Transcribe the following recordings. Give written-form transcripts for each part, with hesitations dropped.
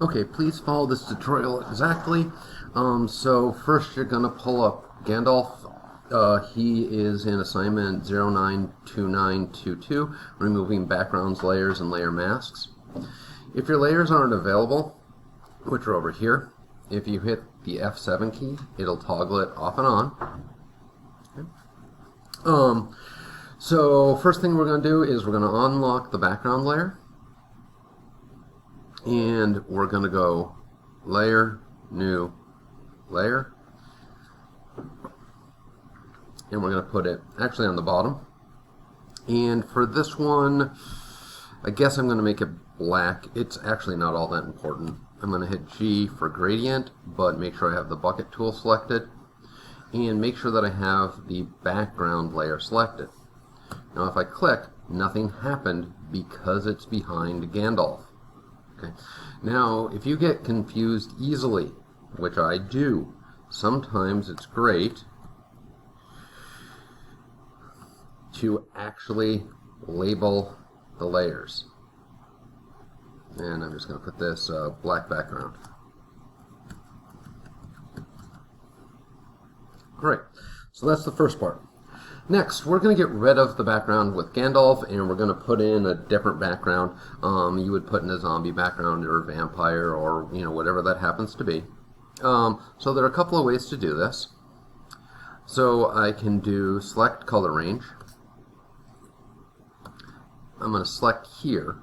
Okay, please follow this tutorial exactly. So first you're going to pull up Gandalf. He is in assignment 092922, removing backgrounds, layers, and layer masks. If your layers aren't available, which are over here, if you hit the F7 key, it'll toggle it off and on. Okay. So first thing we're going to do is we're going to unlock the background layer. And we're going to go layer, new, layer. And we're going to put it actually on the bottom. And for this one, I guess I'm going to make it black. It's actually not all that important. I'm going to hit G for gradient, but make sure I have the bucket tool selected. And make sure that I have the background layer selected. Now if I click, nothing happened because it's behind Gandalf. Okay. Now, if you get confused easily, which I do, sometimes it's great to actually label the layers. And I'm just going to put this black background. Great. So that's the first part. Next, we're going to get rid of the background with Gandalf, and we're going to put in a different background. You would put in a zombie background or a vampire or whatever that happens to be. So there are a couple of ways to do this. So I can do select color range. I'm going to select here,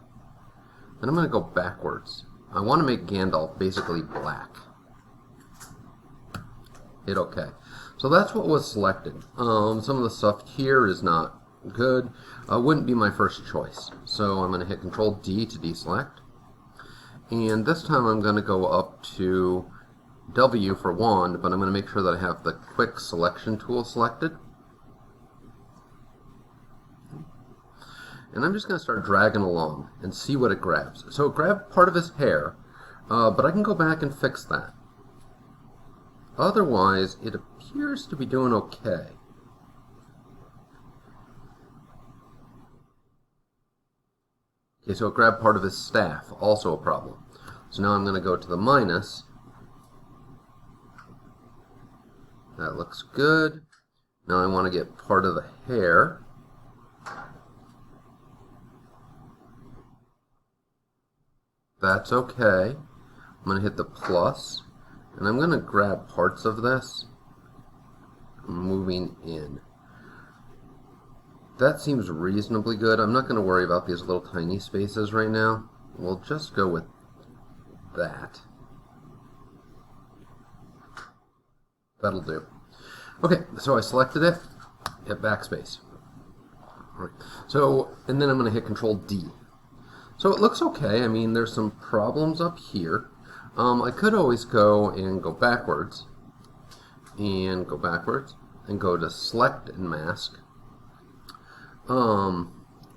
and I'm going to go backwards. I want to make Gandalf basically black. Hit OK. So that's what was selected. Some of the stuff here is not good. Wouldn't be my first choice. So I'm going to hit Control D to deselect. And this time I'm going to go up to W for wand, but I'm going to make sure that I have the quick selection tool selected. And I'm just going to start dragging along and see what it grabs. So it grabbed part of his hair, but I can go back and fix that. Otherwise, it appears to be doing okay. Okay, so it grabbed part of his staff, also a problem. So now I'm going to go to the minus. That looks good. Now I want to get part of the hair. That's okay. I'm going to hit the plus. And I'm going to grab parts of this, moving in. That seems reasonably good. I'm not going to worry about these little tiny spaces right now. We'll just go with that. That'll do. Okay, so I selected it, hit backspace. All right. So, and then I'm going to hit Control D. So it looks okay. I mean, there's some problems up here. I could always go and go backwards, and go to select and mask.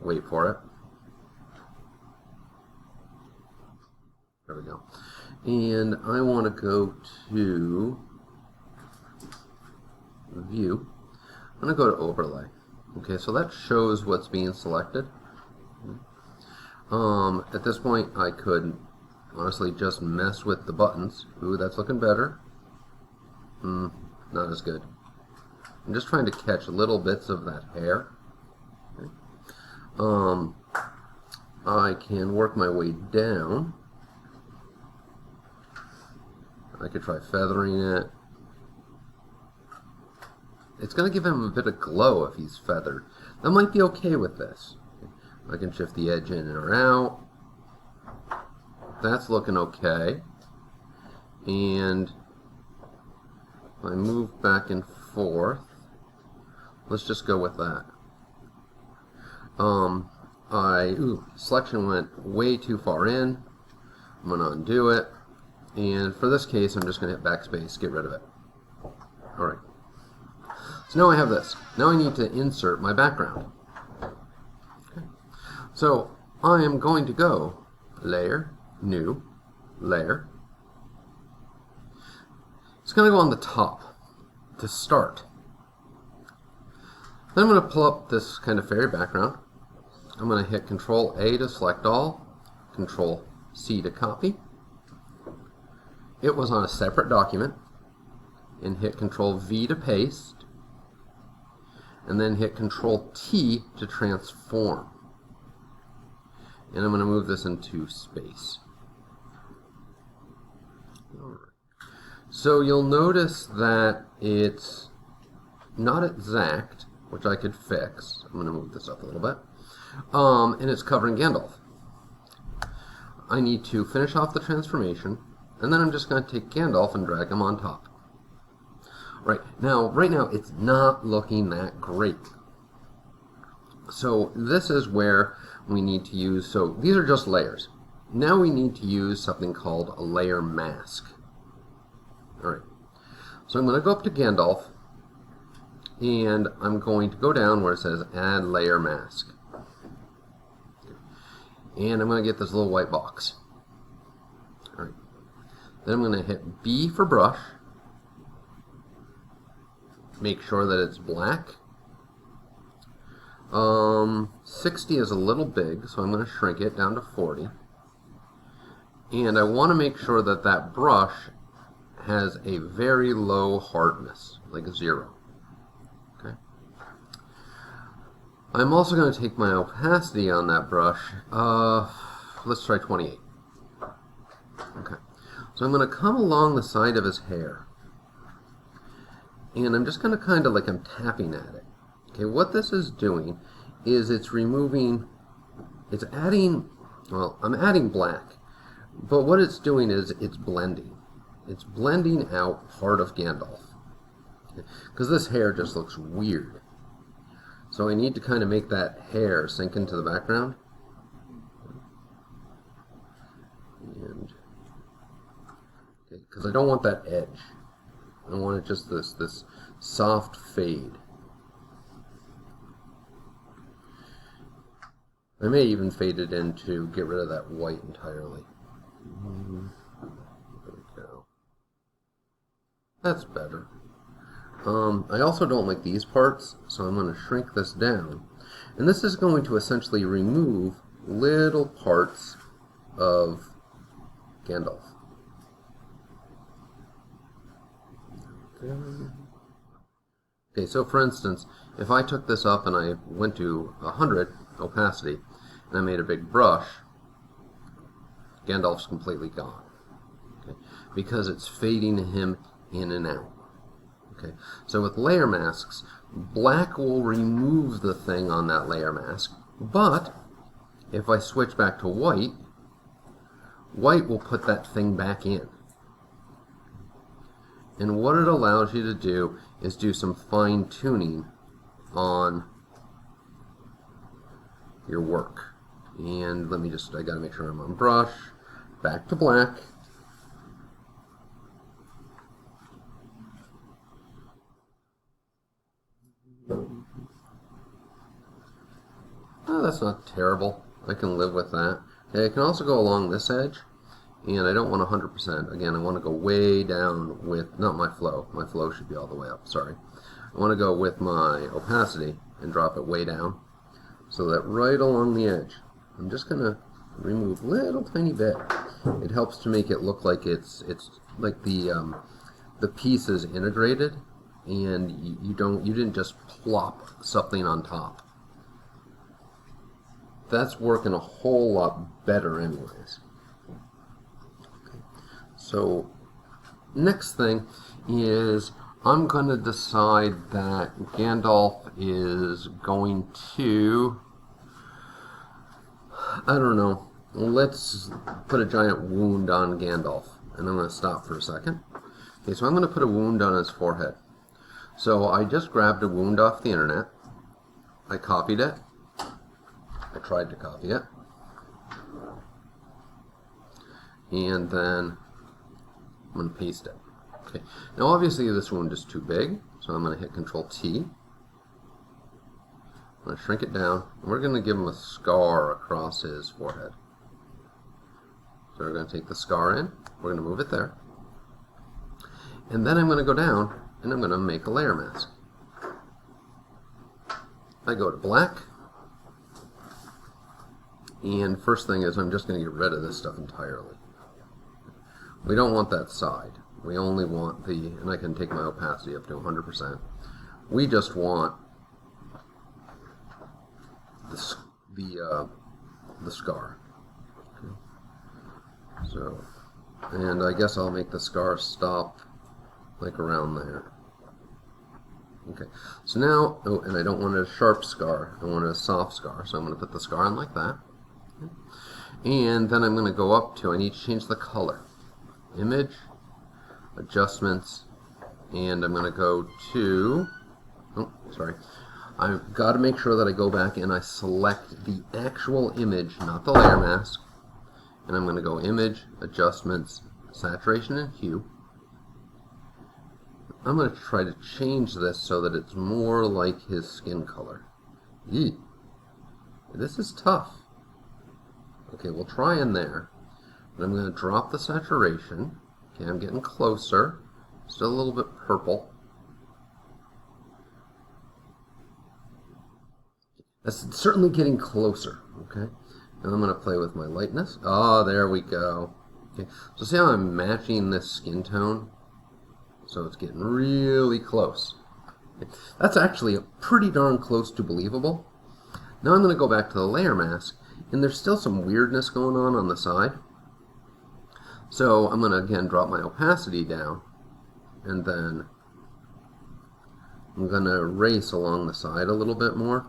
Wait for it. There we go. And I want to go to view. I'm going to go to overlay. Okay, so that shows what's being selected. At this point, I could honestly just mess with the buttons. Ooh, that's looking better. Not as good. I'm just trying to catch little bits of that hair. Okay. I can work my way down. I could try feathering it. It's going to give him a bit of glow if he's feathered. I might be okay with this. I can shift the edge in or out. That's looking okay. And if I move back and forth, let's just go with that. Selection went way too far in. I'm going to undo it. And for this case, I'm just going to hit backspace, get rid of it. Alright. So now I have this. Now I need to insert my background. Okay. So I am going to go layer, new, layer. It's going to go on the top to start. Then I'm going to pull up this kind of fairy background. I'm going to hit Control A to select all, Control C to copy, it was on a separate document, and hit Control V to paste, and then hit Control T to transform. And I'm going to move this into space. Alright. So you'll notice that it's not exact, which I could fix. I'm going to move this up a little bit. And it's covering Gandalf. I need to finish off the transformation, and then I'm just going to take Gandalf and drag him on top. Right now it's not looking that great. So this is where we need to use, so these are just layers. Now we need to use something called a layer mask. Alright, so I'm going to go up to Gandalf, and I'm going to go down where it says Add Layer Mask. And I'm going to get this little white box. Alright, then I'm going to hit B for brush. Make sure that it's black. 60 is a little big, so I'm going to shrink it down to 40. And I want to make sure that that brush has a very low hardness, like a 0. Okay. I'm also going to take my opacity on that brush. Let's try 28. Okay. So I'm going to come along the side of his hair. And I'm just going to kind of like I'm tapping at it. Okay, what this is doing is it's removing, it's adding, well, I'm adding black, but what it's doing is it's blending. It's blending out part of Gandalf. Because this hair just looks weird. So I need to kind of make that hair sink into the background. And, okay, because I don't want that edge. I want it just this soft fade. I may even fade it in to get rid of that white entirely. There we go. That's better. I also don't like these parts, so I'm going to shrink this down. And this is going to essentially remove little parts of Gandalf. Okay, so for instance, if I took this up and I went to 100 opacity, and I made a big brush, Gandalf's completely gone. Okay? Because it's fading him in and out. Okay? So with layer masks, black will remove the thing on that layer mask, but if I switch back to white, white will put that thing back in. And what it allows you to do is do some fine-tuning on your work. And let me just, I gotta make sure I'm on brush, back to black. Oh, that's not terrible. I can live with that. Okay, I can also go along this edge, and I don't want 100%. Again, I want to go way down with, not my flow. My flow should be all the way up, sorry. I want to go with my opacity and drop it way down, so that right along the edge, I'm just going to remove a little tiny bit. It helps to make it look like it's like the piece is integrated, and you didn't just plop something on top. That's working a whole lot better anyways. Okay. So next thing is I'm going to decide that Gandalf is going to, I don't know, let's put a giant wound on Gandalf. And I'm going to stop for a second. Okay, so I'm going to put a wound on his forehead. So I just grabbed a wound off the internet. I copied it. I tried to copy it. And then I'm going to paste it. Okay. Now obviously this wound is too big, so I'm going to hit Control T. I'm going to shrink it down, and we're going to give him a scar across his forehead. So we're going to take the scar in, we're going to move it there. And then I'm going to go down, and I'm going to make a layer mask. I go to black, and first thing is I'm just going to get rid of this stuff entirely. We don't want that side. We only want the, and I can take my opacity up to 100%. We just want the scar. Okay. So, and I guess I'll make the scar stop like around there. Okay, so now, oh, and I don't want a sharp scar, I want a soft scar, so I'm going to put the scar on like that. Okay. And then I'm going to go up to, I need to change the color. Image, adjustments, and I'm going to go to, oh, sorry, I've got to make sure that I go back and I select the actual image, not the layer mask, and I'm going to go Image, Adjustments, Saturation and Hue. I'm going to try to change this so that it's more like his skin color. Eee. This is tough. Okay, we'll try in there. And I'm going to drop the saturation. Okay, I'm getting closer. Still a little bit purple. That's certainly getting closer. Okay, and I'm going to play with my lightness. Oh, there we go. Okay, so see how I'm matching this skin tone? So it's getting really close. Okay. That's actually pretty darn close to believable. Now I'm going to go back to the layer mask, and there's still some weirdness going on the side. So I'm going to again drop my opacity down, and then I'm going to erase along the side a little bit more.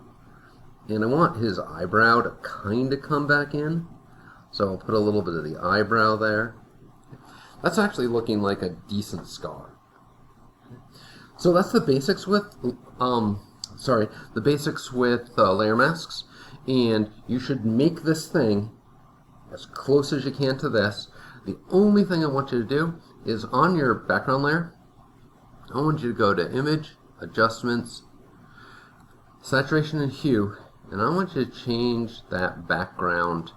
And I want his eyebrow to kind of come back in, so I'll put a little bit of the eyebrow there. That's actually looking like a decent scar. So that's the basics with, layer masks, and you should make this thing as close as you can to this. The only thing I want you to do is on your background layer, I want you to go to Image, Adjustments, Saturation and Hue, and I want you to change that background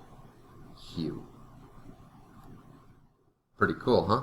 hue. Pretty cool, huh?